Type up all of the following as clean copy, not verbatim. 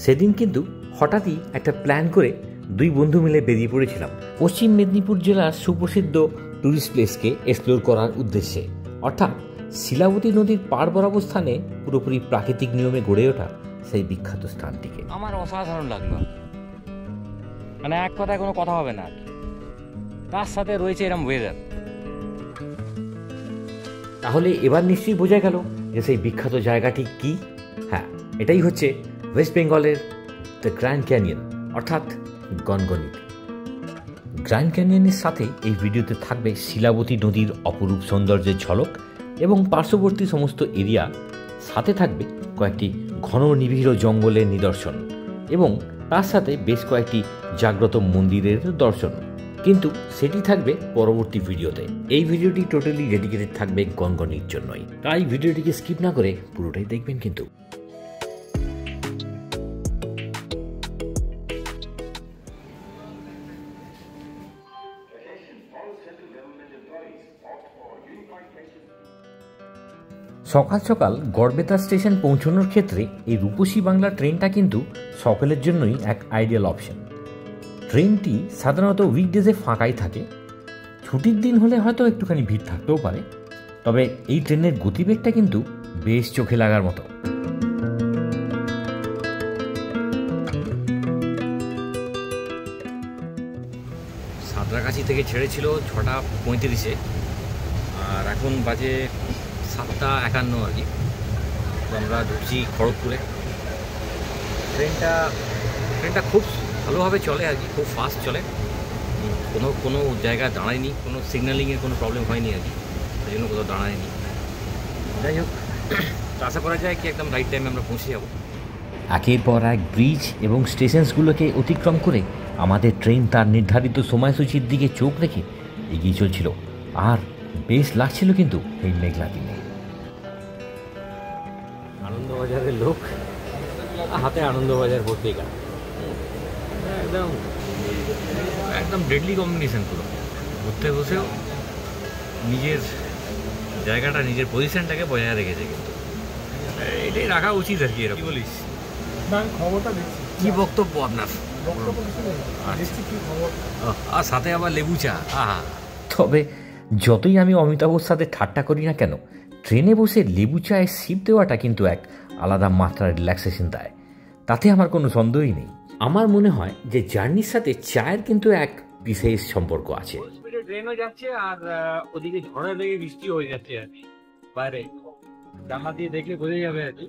সেদিন কিন্তু হঠাৎই একটা প্ল্যান করে দুই বন্ধু মিলে বেরিয়ে পড়েছিলাম পশ্চিম মেদিনীপুর জেলার সুপ্রসিদ্ধ ট্যুরিস্ট প্লেসকে এক্সপ্লোর করার উদ্দেশ্যে, অর্থাৎ শিলাবতী নদীর পাড় বরাবর স্থানে পুরোপুরি প্রাকৃতিক নিয়মে গড়ে ওঠা সেই বিখ্যাত স্থানটিকে। আমার অসাধারণ লাগলো, মানে এক কথায় কোনো কথা হবে না, তার সাথে রয়েছে এরকম ওয়েদার। তাহলে এবার নিশ্চয়ই বোঝা গেল যে সেই বিখ্যাত জায়গাটি কি। হ্যাঁ, এটাই হচ্ছে ওয়েস্ট বেঙ্গলের দ্য গ্র্যান্ড ক্যানিয়ন, অর্থাৎ গনগনি। গ্র্যান্ড ক্যানিয়নের সাথে এই ভিডিওতে থাকবে শিলাবতী নদীর অপরূপ সৌন্দর্যের ঝলক এবং পার্শ্ববর্তী সমস্ত এরিয়া, সাথে থাকবে কয়েকটি ঘন নিবিড় জঙ্গলের নিদর্শন এবং তার সাথে বেশ কয়েকটি জাগ্রত মন্দিরের দর্শন, কিন্তু সেটি থাকবে পরবর্তী ভিডিওতে। এই ভিডিওটি টোটালি ডেডিকেটেড থাকবে গনগনির জন্যই, তাই ভিডিওটিকে স্কিপ না করে পুরোটাই দেখবেন। কিন্তু সকাল সকাল গড়বেতা স্টেশন পৌঁছানোর ক্ষেত্রে এই রূপসী বাংলা ট্রেনটা কিন্তু সকলের জন্যই এক আইডিয়াল অপশন। ট্রেনটি সাধারণত উইকডেজে ফাঁকাই থাকে, ছুটির দিন হলে হয়তো একটুখানি ভিড় থাকতেও পারে, তবে এই ট্রেনের গতিবেগটা কিন্তু বেশ চোখে লাগার মতো। সাঁতরাগাছি থেকে ছেড়েছিল 6:35-এ, আর এখন বাজে 7:51 আর কি। তো আমরা ঢুকছি খড়গপুরে। ট্রেনটা খুব ভালোভাবে চলে আর কি, খুব ফাস্ট চলে, কোনো জায়গায় দাঁড়ায়নি, কোনো সিগন্যালিংয়ের কোনো প্রবলেম হয়নি আর কি, সেই জন্য কোথাও দাঁড়ায়নি। যাই হোক, আশা করা যায় কি একদম রাইট টাইমে আমরা পৌঁছে যাব। একের পর এক ব্রিজ এবং স্টেশনসগুলোকে অতিক্রম করে আমাদের ট্রেন তার নির্ধারিত সময়সূচির দিকে চোখ রেখে এগিয়ে চলছিল, আর বেশ লাগছিল কিন্তু এই মেঘলা দিনে। আনন্দবাজারের লোক, হাতে আনন্দবাজার পত্রিকা, একদম একদম ডেডলি কম্বিনেশন। পুরো ঘুরতে বসেও নিজের জায়গাটা, নিজের পজিশনটাকে বজায় রেখেছে, কিন্তু এটাই রাখা উচিত আর কি। এরকম বলিস না, খবরটা দেখছি। কি বক্তব্য আপনার? আর সাথে আবার লেবু চা। তবে যতই আমি অমিতাভর সাথে ঠাট্টা করি না কেন, ট্রেনে বসে লেবু চায়ে সিপ দেওয়াটা কিন্তু এক আলাদা মাত্রার রিল্যাক্সেশন দেয়, তাতে আমার কোনো সন্দেহই নেই। আমার মনে হয় যে জার্নির সাথে চায়ের কিন্তু এক বিশেষ সম্পর্ক আছে। ট্রেনও যাচ্ছে আর ওদিকে ঝড়ের লেগে বৃষ্টি হয়ে যাচ্ছে আর কি, বাইরে জানলা দিয়ে দেখলে বোঝা যাবে আর কি।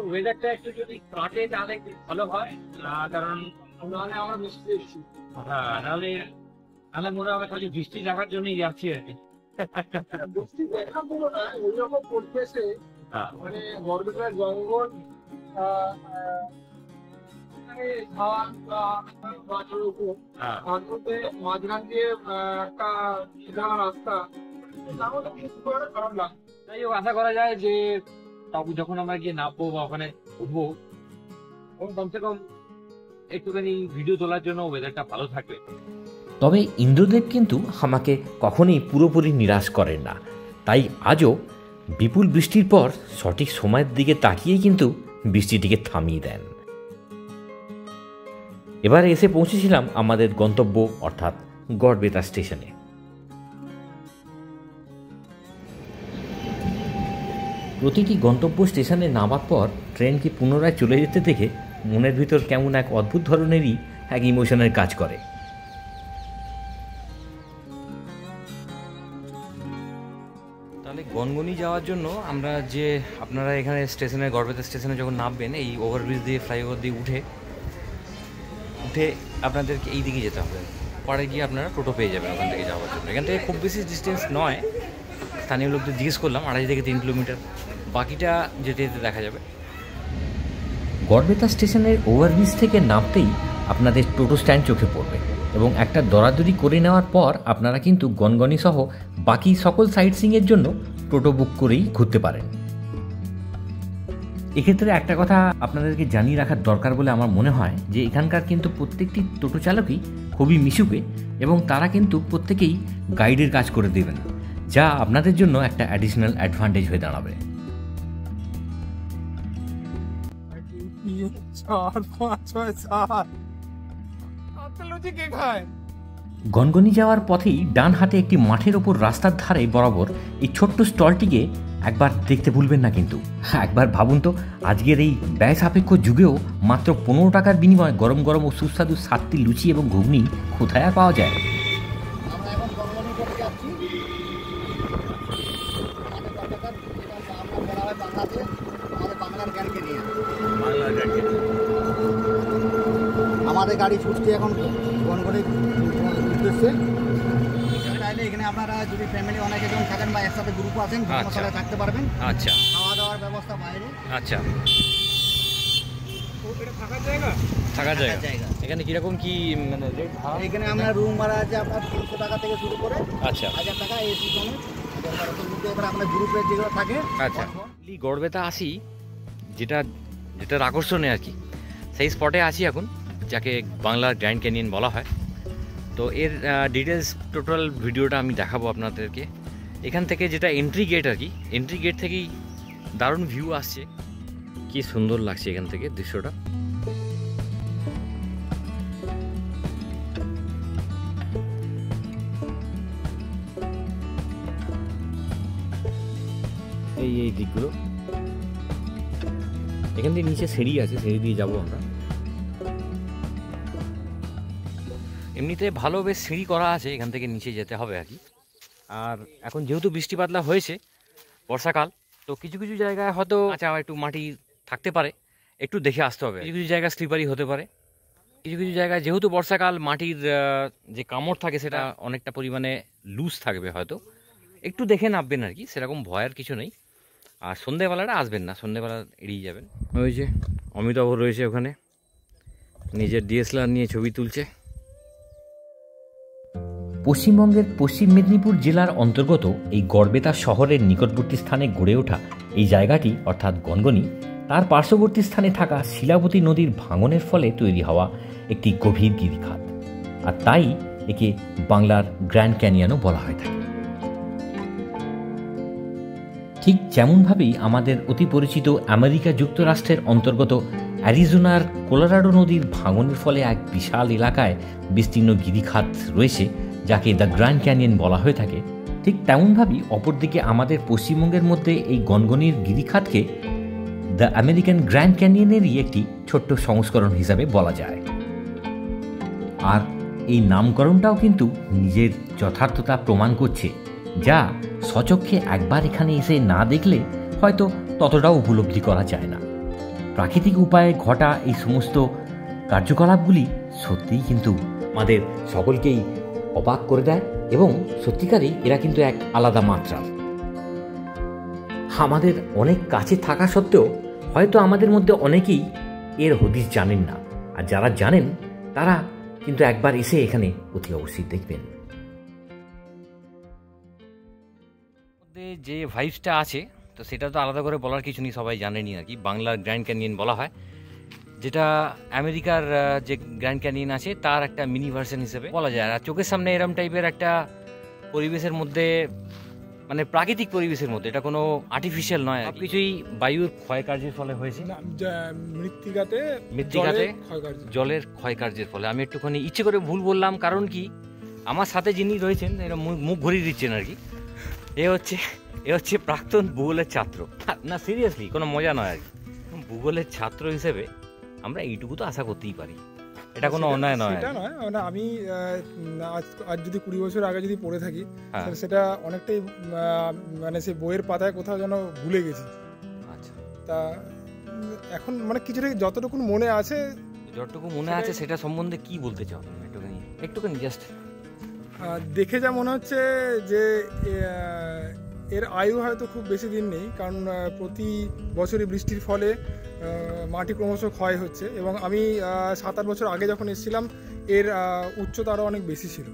ওয়েদারটা একটু যদি কাটে তাহলে ভালো হয়, কারণ নাহলে আমরা বৃষ্টি এসেছি। হ্যাঁ, নাহলে মনে হবে খালি বৃষ্টি দেখার জন্যই যাচ্ছি আর কি। বৃষ্টি দেখা পুরো না, ওইরকম পড়তেছে, মানে গড়বেতার জঙ্গল, মাঝখান দিয়ে একটা রাস্তা, খারাপ লাগে। যাই হোক, আশা করা যায় যে যখন আমরা গিয়ে নামবো বা ওখানে উঠবো, কমসে কম একটুখানি ভিডিও তোলার জন্য ওয়েদারটা ভালো থাকবে। তবে ইন্দ্রদেব কিন্তু আমাকে কখনোই পুরোপুরি নিরাশ করেন না, তাই আজও বিপুল বৃষ্টির পর সঠিক সময়ের দিকে তাকিয়েই কিন্তু বৃষ্টিটিকে থামিয়ে দেন। এবারে এসে পৌঁছেছিলাম আমাদের গন্তব্য, অর্থাৎ গড়বেতা স্টেশনে। প্রতিটি গন্তব্য স্টেশনে নামার পর ট্রেনকে পুনরায় চলে যেতে দেখে মনের ভিতর কেমন এক অদ্ভুত ধরনেরই এক ইমোশনের কাজ করে। তাহলে গনগনি যাওয়ার জন্য আমরা যে আপনারা এখানে স্টেশনে, গড়বেতা স্টেশনে যখন নামবেন, এই ওভারব্রিজ দিয়ে, ফ্লাইওভার দিয়ে উঠে আপনাদেরকে এই দিকে যেতে হবে। পরে গিয়ে আপনারা টোটো পেয়ে যাবেন ওখান থেকে যাওয়ার জন্য। এখান থেকে খুব বেশি ডিস্টেন্স নয়, স্থানীয় লোকদের জিজ্ঞেস করলাম 2.5 থেকে 3 কিলোমিটার, বাকিটা যেতে যেতে দেখা যাবে। গড়বেতা স্টেশনের ওভারব্রিজ থেকে নামতেই আপনাদের টোটো স্ট্যান্ড চোখে পড়বে এবং একটা দরাদরি করে নেওয়ার পর আপনারা কিন্তু গনগনি সহ বাকি সকল সাইট সিইংয়ের জন্য টোটো বুক করেই ঘুরতে পারেন। এক্ষেত্রে একটা কথা আপনাদেরকে জানিয়ে রাখার দরকার বলে আমার মনে হয় যে এখানকার কিন্তু প্রত্যেকটি টোটো চালকই খুবই মিশুকে এবং তারা কিন্তু প্রত্যেকেই গাইডের কাজ করে দেবেন। যা আপনাদের জন্য একটা অ্যাডিশনাল অ্যাডভান্টেজ হয়ে দাঁড়াবে। 4 5 6 7 লুচি কে খায়? গনগনি যাওয়ার পথেই ডান হাতে একটি মাঠের ওপর রাস্তার ধারে বরাবর এই ছোট্ট স্টলটিকে একবার দেখতে ভুলবেন না কিন্তু। একবার ভাবুন তো, আজকের এই ব্যয় সাপেক্ষ যুগেও মাত্র 15 টাকার বিনিময়ে গরম গরম ও সুস্বাদু 7টি লুচি এবং ঘুগনি কোথায় আর পাওয়া যায়। আমরা এখন গনগনি করে যাচ্ছি। বাংলার গাড়িকে নিয়ে আমাদের গাড়ি ছুটছে এখন গনগনির উদ্দেশ্যে। এখানে আপনারা যদি ফ্যামিলি অনেকে জন থাকেন বা একসাথে গ্রুপ আছেন ধর্মশালায় থাকতে পারবেন। আচ্ছা, খাওয়া দাওয়ার ব্যবস্থা বাইরে। আচ্ছা, থাকার জায়গা। থাকার জায়গা। এখানে কিরকম কি মানে রেট? এখানে আমরা রুম ভাড়া আছে আপনার 300 টাকা থেকে শুরু করে আচ্ছা 1000 টাকা এসি জন্য। এবার আপনার গ্রুপের যেগুলো থাকে। আচ্ছা, গড়বেতা আসি, যেটা যেটার আকর্ষণে আর কি, সেই স্পটে আছি এখন, যাকে বাংলার গ্র্যান্ড ক্যানিয়ন বলা হয়। তো এর ডিটেলস টোটাল ভিডিওটা আমি দেখাবো আপনাদেরকে। এখান থেকে যেটা এন্ট্রি গেট আর কি, এন্ট্রি গেট থেকেই দারুণ ভিউ আসছে, কি সুন্দর লাগছে এখান থেকে দৃশ্যটা। এই দিকগুলো, এখান থেকে নিচে সিঁড়ি আছে, সিঁড়ি দিয়ে যাবো আমরা। এমনিতে ভালো বেশ সিঁড়ি করা আছে, এখান থেকে নিচে যেতে হবে আর কি। আর এখন যেহেতু বৃষ্টি বাদলা হয়েছে, বর্ষাকাল, তো কিছু কিছু জায়গায় হয়তো আচ্ছা একটু মাটি থাকতে পারে, একটু দেখে আসতে হবে। কিছু কিছু জায়গায় স্লিপারি হতে পারে, কিছু কিছু জায়গায় যেহেতু বর্ষাকাল মাটির যে কামড় থাকে সেটা অনেকটা পরিমাণে লুজ থাকবে, হয়তো একটু দেখে নামবেন আর কি, সেরকম ভয়ের কিছু নেই। আর সন্ধেবেলাটা আসবেন না, সন্ধেবেলা এড়িয়ে যাবেন। ওই যে অমিতাভ রয়েছে ওখানে, নিজের ডিএসএলআর নিয়ে ছবি তুলছে। পশ্চিমবঙ্গের পশ্চিম মেদিনীপুর জেলার অন্তর্গত এই গড়বেতা শহরের নিকটবর্তী স্থানে গড়ে ওঠা এই জায়গাটি অর্থাৎ গনগনি, তার পার্শ্ববর্তী স্থানে থাকা শিলাবতী নদীর ভাঙনের ফলে তৈরি হওয়া একটি গভীর গিরিখাত, আর তাই একে বাংলার গ্র্যান্ড ক্যানিয়নও বলা হয়ে থাকে। ঠিক যেমনভাবেই আমাদের অতি পরিচিত আমেরিকা যুক্তরাষ্ট্রের অন্তর্গত অ্যারিজোনার কোলোরাডো নদীর ভাঙনের ফলে এক বিশাল এলাকায় বিস্তীর্ণ গিরিখাত রয়েছে, যাকে দ্য গ্র্যান্ড ক্যানিয়ন বলা হয়ে থাকে, ঠিক তেমনভাবেই অপরদিকে আমাদের পশ্চিমবঙ্গের মধ্যে এই গনগনির গিরিখাতকে দ্য আমেরিকান গ্র্যান্ড ক্যানিয়নেরই একটি ছোট্ট সংস্করণ হিসাবে বলা যায়। আর এই নামকরণটাও কিন্তু নিজের যথার্থতা প্রমাণ করছে, যা সচক্ষে একবার এখানে এসে না দেখলে হয়তো ততটাও উপলব্ধি করা যায় না। প্রাকৃতিক উপায়ে ঘটা এই সমস্ত কার্যকলাপগুলি সত্যিই কিন্তু আমাদের সকলকেই অবাক করে দেয়, এবং সত্যিকারই এরা কিন্তু এক আলাদা মাত্রার। আমাদের অনেক কাছে থাকা সত্ত্বেও হয়তো আমাদের মধ্যে অনেকেই এর হদিস জানেন না, আর যারা জানেন তারা কিন্তু একবার এসে এখানে অতি অবশ্যই দেখবেন। যে ভাইবসটা আছে, তো সেটা তো আলাদা করে বলার কিছু নেই, সবাই জানেনই আর কি, বাংলার গ্র্যান্ড ক্যানিয়ন বলা হয়, যেটা আমেরিকার যে গ্র্যান্ড ক্যানিয়ন আছে তার একটা মিনি ভার্সন হিসেবে বলা যায়। আর চোখের সামনে এরম টাইপের একটা পরিবেশের মধ্যে, মানে প্রাকৃতিক পরিবেশের মধ্যে, এটা কোনো আর্টিফিশিয়াল নয়, কিছুই বায়ুর ক্ষয়কার্যের ফলে হয়েছে, মৃত্তিকাতে জলের ক্ষয়কার্যের ফলে। আমি একটুখানি ইচ্ছে করে ভুল বললাম, কারণ কি আমার সাথে যিনি রয়েছেন এরা মুখ ঘুরিয়ে দিচ্ছেন আর কি, এ হচ্ছে প্রাক্তন ভূগোলের ছাত্র। না সিরিয়াসলি কোনো মজা নয় আর কি, ভূগোলের ছাত্র হিসেবে আমরা এইটুকু তো আশা করতেই পারি, এটা কোনো অন্যায় নয়। সেটা নয়, মানে আমি আজ যদি 20 বছর আগে যদি পড়ে থাকি, সেটা অনেকটাই মানে সে বইয়ের পাতায় কোথাও যেন ভুলে গেছি। আচ্ছা, তা এখন মানে কিছুটা যতটুকু মনে আছে, সেটা সম্বন্ধে কি বলতে চাও? একটুখানি জাস্ট দেখে যা মনে হচ্ছে যে এর আয়ু হয়তো খুব বেশি দিন নেই, কারণ প্রতি বছরই বৃষ্টির ফলে মাটি ক্রমশ ক্ষয় হচ্ছে, এবং আমি 7-8 বছর আগে যখন এসেছিলাম এর উচ্চতা আরও অনেক বেশি ছিল।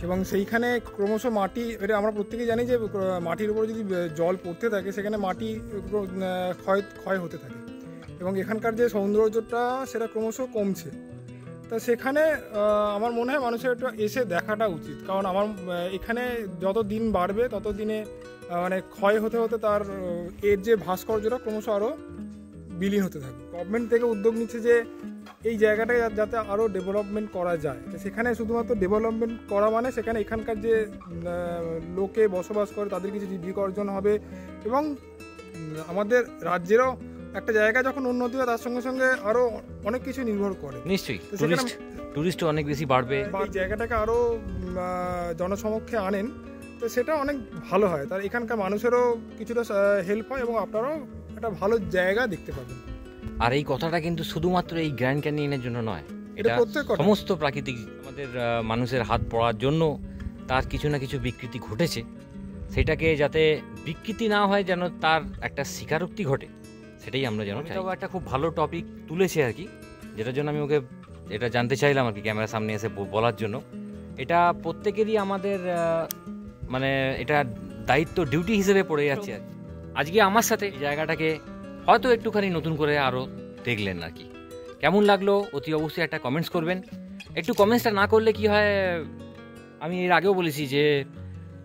এবং সেইখানে ক্রমশ মাটি, এটা আমরা প্রত্যেকেই জানি যে মাটির উপরে যদি জল পড়তে থাকে সেখানে মাটি ক্ষয় হতে থাকে, এবং এখানকার যে সৌন্দর্যটা সেটা ক্রমশ কমছে। তা সেখানে আমার মনে হয় মানুষের একটু এসে দেখাটা উচিত, কারণ আমার এখানে যত দিন বাড়বে তত দিনে মানে ক্ষয় হতে হতে তার এর যে ভাস্কর্যটা ক্রমশ আরও বিলীন হতে থাকবে। গভর্নমেন্ট থেকে উদ্যোগ নিচ্ছে যে এই জায়গাটায় যাতে আরও ডেভেলপমেন্ট করা যায়, তো সেখানে শুধুমাত্র ডেভেলপমেন্ট করা মানে সেখানে এখানকার যে লোকে বসবাস করে তাদের কিছু জীবিকা অর্জন হবে, এবং আমাদের রাজ্যেরও একটা জায়গা যখন উন্নতি হয় তার সঙ্গে সঙ্গে আরও অনেক কিছু নির্ভর করে। নিশ্চয়ই টুরিস্টও অনেক বেশি বাড়বে, এই জায়গাটাকে আরও জনসমক্ষে আনেন, তো সেটা অনেক ভালো হয়, তার এখানকার মানুষেরও কিছুটা হেল্প হয় এবং আপনারাও একটা ভালো জায়গা দেখতে পাবেন। আর এই কথাটা কিন্তু শুধুমাত্র এই গ্র্যান্ড ক্যানিয়নের জন্য নয়, এটা সমস্ত প্রাকৃতিক আমাদের মানুষের হাত পড়ার জন্য তার কিছু না কিছু বিকৃতি ঘটেছে, সেটাকে যাতে বিকৃতি না হয়, যেন তার একটা স্বীকারোক্তি ঘটে, সেটাই আমরা যেন চাই। একটা খুব ভালো টপিক তুলেছে আর কি, যেটার জন্য আমি ওকে এটা জানতে চাইলাম আর কি ক্যামেরার সামনে এসে বলার জন্য। এটা প্রত্যেকেরই আমাদের মানে এটা দায়িত্ব, ডিউটি হিসেবে পড়ে যাচ্ছে আর কি। আজকে আমার সাথে এই জায়গাটাকে হয়তো একটুখানি নতুন করে আরও দেখলেন আর কি, কেমন লাগলো অতি অবশ্যই একটা কমেন্টস করবেন। একটু কমেন্টসটা না করলে কি হয়, আমি এর আগেও বলেছি যে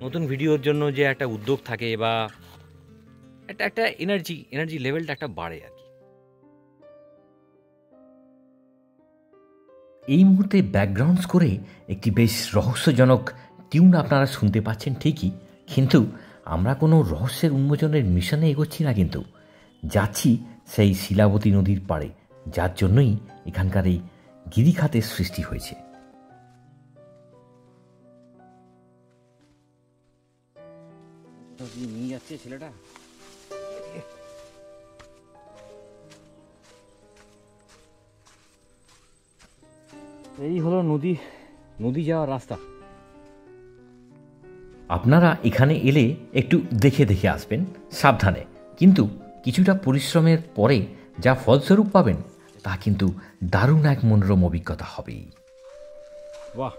নতুন ভিডিওর জন্য যে একটা উদ্যোগ থাকে বা একটা এনার্জি লেভেলটা একটা বাড়ে আর কি। এই মুহূর্তে ব্যাকগ্রাউন্ড স্কোরে একটি বেশ রহস্যজনক টিউন আপনারা শুনতে পাচ্ছেন ঠিকই, কিন্তু আমরা কোনো রহস্যের উন্মোচনের মিশনে এগোচ্ছি না, কিন্তু যাচ্ছি সেই শিলাবতী নদীর পাড়ে, যার জন্যই এখানকার এই গিরিখাতের সৃষ্টি হয়েছে। নিয়ে যাচ্ছে ছেলেটা, এই হলো নদী যাওয়ার রাস্তা। আপনারা এখানে এলে একটু দেখে দেখে আসবেন, সাবধানে, কিন্তু কিছুটা পরিশ্রমের পরে যা ফলস্বরূপ পাবেন তা কিন্তু দারুণ এক মনোরম অভিজ্ঞতা হবেই। বাহ,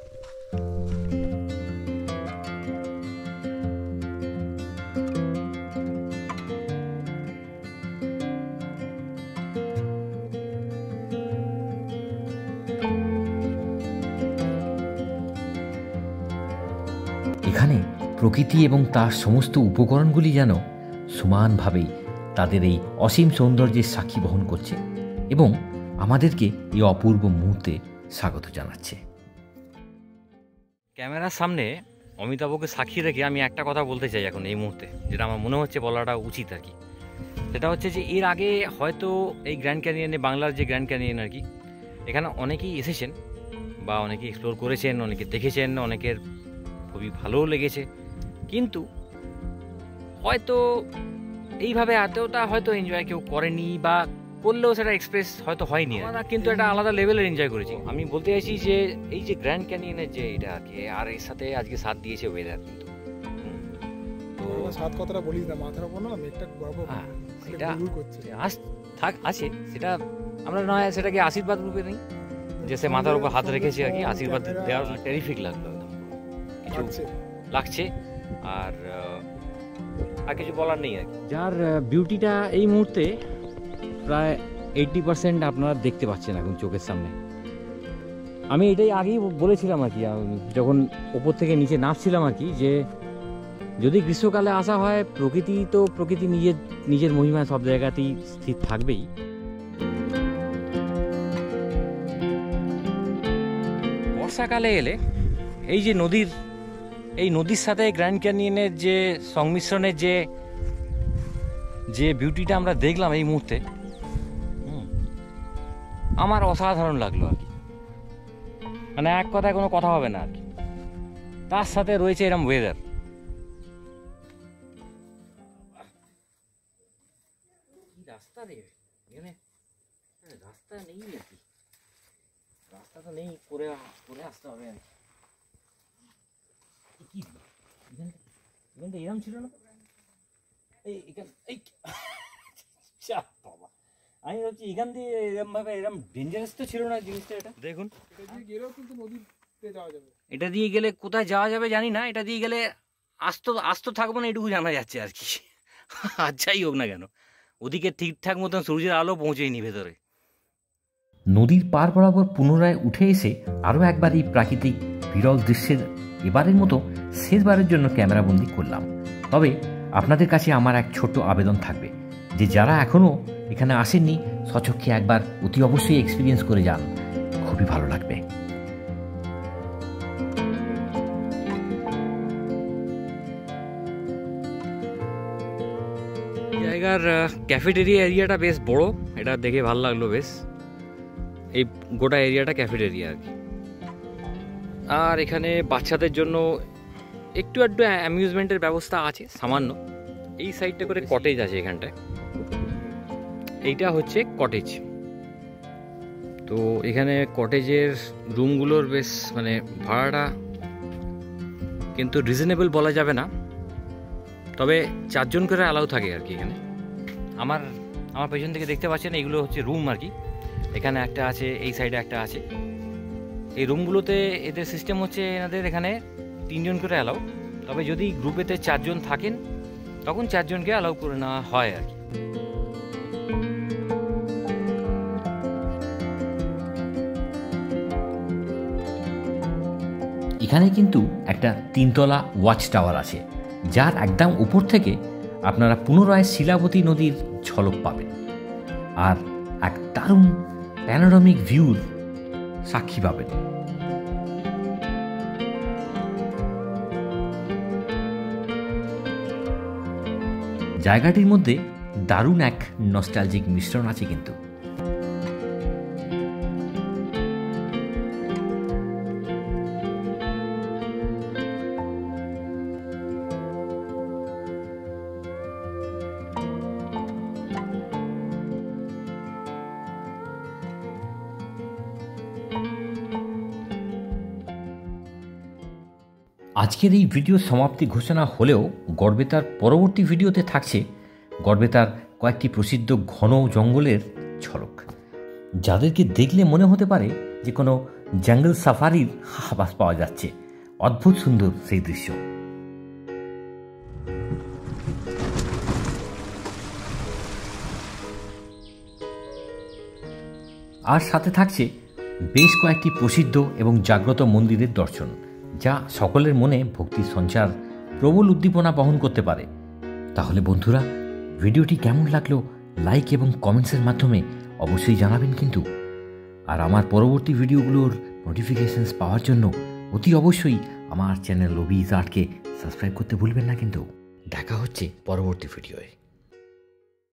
এখানে প্রকৃতি এবং তার সমস্ত উপকরণগুলি যেন সমানভাবেই তাদের এই অসীম সৌন্দর্যের সাক্ষী বহন করছে এবং আমাদেরকে এই অপূর্ব মুহূর্তে স্বাগত জানাচ্ছে। ক্যামেরার সামনে অমিতাভকে সাক্ষী রেখে আমি একটা কথা বলতে চাই এখন এই মুহূর্তে, যেটা আমার মনে হচ্ছে বলাটা উচিত আর কি। সেটা হচ্ছে যে এর আগে হয়তো এই গ্র্যান্ড ক্যানিয়নে, বাংলার যে গ্র্যান্ড ক্যানিয়ন আর কি, এখানে অনেকেই এসেছেন বা অনেকেই এক্সপ্লোর করেছেন, অনেকে দেখেছেন, অনেকের খুবই ভালোও লেগেছে, কিন্তু হয়তো এইভাবে এতটা হয়তো এনজয় কেউ করেনি, বা করলেও সেটা এক্সপ্রেস হয়তো হয়নি। আমরা কিন্তু একটা আলাদা লেভেলের এনজয় করেছি। আমি বলতে চাইছি যে এই যে গ্র্যান্ড ক্যানিয়নের যে এটা আর কি, আর এর সাথে আজকে সাথ দিয়েছে ওয়েদার, কিন্তু সাত কথাটা বলিস না, মাথার উপর না মেঘটা সেটা আছে, সেটা আমরা নয় সেটাকে আশীর্বাদ রূপে নেই, যে সে মাথার উপর হাত রেখেছে আর কি, আশীর্বাদ দেওয়ার টেরিফিক লাগলো, কিছু লাগছে। আর কিছু বলার নেই আর কি। যার বিউটিটা এই মুহূর্তে প্রায় 80% আপনারা দেখতে পাচ্ছেন এখন চোখের সামনে। আমি এটাই আগেই বলেছিলাম আর কি, যখন ওপর থেকে নিচে নামছিলাম আর কি, যে যদি গ্রীষ্মকালে আসা হয়, প্রকৃতি নিজের মহিমায় সব জায়গাতেই স্থির থাকবেই। বর্ষাকালে এলে এই যে নদীর সাথে গ্র্যান্ড ক্যানিয়নের যে সংমিশ্রণের যে বিউটিটা আমরা দেখলাম এই মুহূর্তে, আমার অসাধারণ লাগলো আর কি। মানে এক কথায় কোনো কথা হবে না আর কি, তার সাথে রয়েছে এরকম ওয়েদার। রাস্তা নেই এখানে, রাস্তা নেই আর কি, রাস্তা তো নেই, করে আসতে হবে আর কি। এখানটা এরম ছিল না, বাবা আমি ভাবছি এখান দিয়ে এরম ডেঞ্জারাস তো ছিল না জিনিসটা। এটা দেখুন, এটা দিয়ে গেলে কোথায় যাওয়া যাবে জানি না, এটা দিয়ে গেলে আস্ত থাকবো না এটুকু জানা যাচ্ছে আর কি। আর যাই হোক না কেন, ওদিকে ঠিকঠাক মতন সূর্যের আলো পৌঁছেইনি ভেতরে। নদীর পার বরাবর পুনরায় উঠে এসে আরও একবার এই প্রাকৃতিক বিরল দৃশ্যের এবারের মতো শেষবারের জন্য ক্যামেরাবন্দি করলাম। তবে আপনাদের কাছে আমার এক ছোট্ট আবেদন থাকবে যে যারা এখনও এখানে আসেননি স্বচক্ষে একবার অতি অবশ্যই এক্সপিরিয়েন্স করে যান, খুবই ভালো লাগবে। জায়গার ক্যাফেটেরিয়া এরিয়াটা বেশ বড়, এটা দেখে ভালো লাগলো বেশ। এই গোটা এরিয়াটা ক্যাফেটেরিয়া আর কি। আর এখানে বাচ্চাদের জন্য একটু অ্যামিউজমেন্টের ব্যবস্থা আছে সামান্য। এই সাইডটা করে কটেজ আছে এখানটায়, এইটা হচ্ছে কটেজ। তো এখানে কটেজের রুমগুলোর বেশ মানে ভাড়াটা কিন্তু রিজনেবল বলা যাবে না, তবে 4 জন করে অ্যালাউ থাকে আর কি এখানে। আমার পেছন থেকে দেখতে পাচ্ছেন এইগুলো হচ্ছে রুম আর কি। এখানে একটা আছে, এই সাইডে একটা আছে। এই রুমগুলোতে এদের সিস্টেম হচ্ছে এনাদের এখানে 3 জন করে অ্যালাউ, তবে যদি গ্রুপেতে 4 জন থাকেন তখন 4 জনকে অ্যালাউ করে নেওয়া হয় আর কি। এখানে কিন্তু একটা 3তলা ওয়াচ টাওয়ার আছে, যার একদম উপর থেকে আপনারা পুনরায় শিলাবতী নদীর ঝলক পাবেন আর এক দারুণ প্যানোরামিক ভিউর সাক্ষী পাবেন। জায়গাটির মধ্যে দারুণ এক নস্টালজিক মিশ্রণ আছে কিন্তু। আজকের এই ভিডিও সমাপ্তি ঘোষণা হলেও গড়বেতার পরবর্তী ভিডিওতে থাকছে গড়বেতার কয়েকটি প্রসিদ্ধ ঘন জঙ্গলের ঝলক, যাদেরকে দেখলে মনে হতে পারে যে কোনো জঙ্গল সাফারির আভাস পাওয়া যাচ্ছে। অদ্ভুত সুন্দর সেই দৃশ্য। আর সাথে থাকছে বেশ কয়েকটি প্রসিদ্ধ এবং জাগ্রত মন্দিরের দর্শন, যা সকলের মনে ভক্তির সঞ্চার, প্রবল উদ্দীপনা বহন করতে পারে। তাহলে বন্ধুরা, ভিডিওটি কেমন লাগলো লাইক এবং কমেন্টসের মাধ্যমে অবশ্যই জানাবেন কিন্তু। আর আমার পরবর্তী ভিডিওগুলোর নোটিফিকেশনস পাওয়ার জন্য অতি অবশ্যই আমার চ্যানেল লবিজ আর্টকে সাবস্ক্রাইব করতে ভুলবেন না কিন্তু। দেখা হচ্ছে পরবর্তী ভিডিওয়ে।